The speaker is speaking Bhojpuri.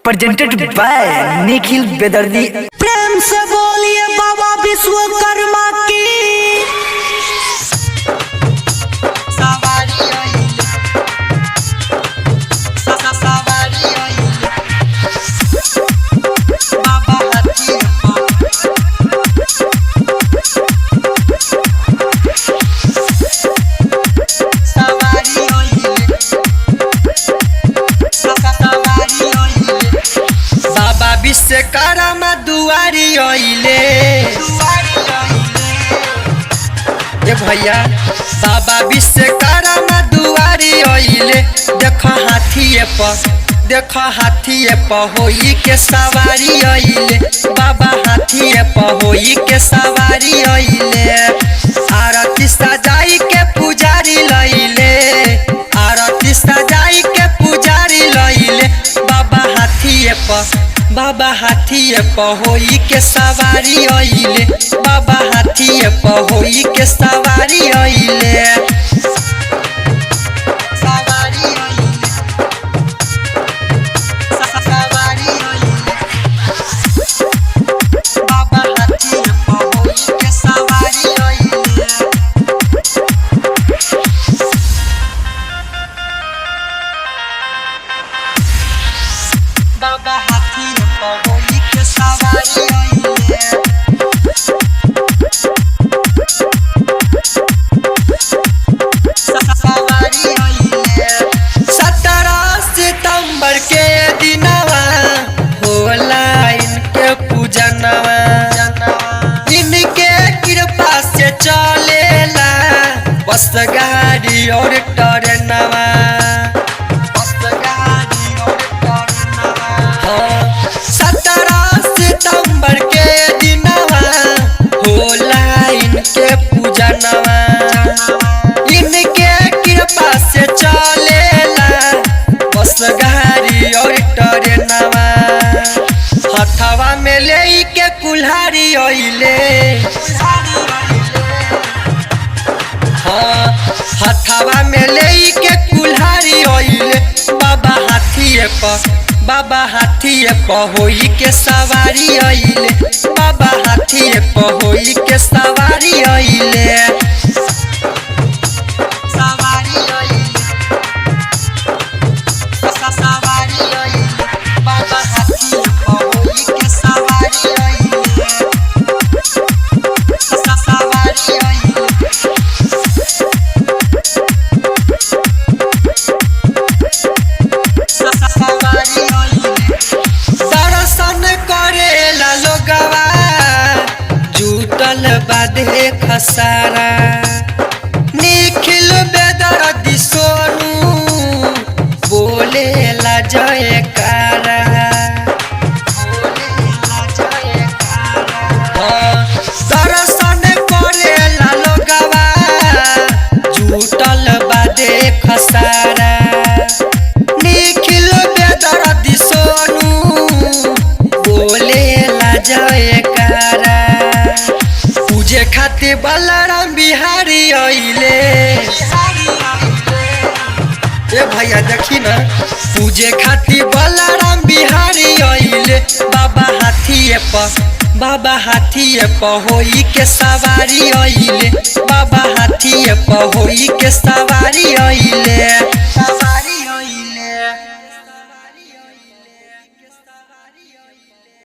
प्रेजेंटेड बाय निखिल बेदर्दी। प्रेम से बोलिए बाबा विश्वकर्मा की। विश्वकर्मा दुआरी आइले ए भैया बाबा विश्वकर्मा दुआरी आइले। देख हाथीए पर होई के सवारी आइले। बाबा हाथीए पर होई के सवारी आइले। आरती सजाई के पुजारी लइले। आरती सजाई के पुजारी लइले। बाबा हाथीए पर होई के सवारी आइले। बाबा हाथीए पर होई के सवारी आइले। बाबा हाथीए पर होई के सवारी आइले। सवारी आइले। 17 सितंबर के दिनवा होला इनके पूजनवा। इनके कृपा से चलेला बस गाड़ी और ट्रेनवा। 17 सितंबर के दिनवा होला इनके पूजनवा। इनके कृपा से चलेला बस गाड़ी और ट्रेनवा। हथवा में ले के कुल्हाड़ी आइले। हथवा में ले के कुल्हारी आइले। बाबा हाथीए पर होई के सवारी आइले। बाबा हाथीए पर होई के सवारी आइले। बाबा हाथीए पर होई के सवारी आइले। दर्शन करेला लोगवा जुटल बाधे खसारा। निखिल बेदर्दी सोनू बोलेला जयकारा। दर्शन करेला लोगवा जुटल बाधे खसारा। निखिल बेदर्दी सोनू बोलेला जयकारा। पूजे खातिर बलराम बिहारी आइले। ए भैया देखी ना पूजे खातिर बलराम बिहारी आइले। बाबा हाथीए पर होई के सवारी आइले। बाबा हाथीए पर होई के सवारी आइले।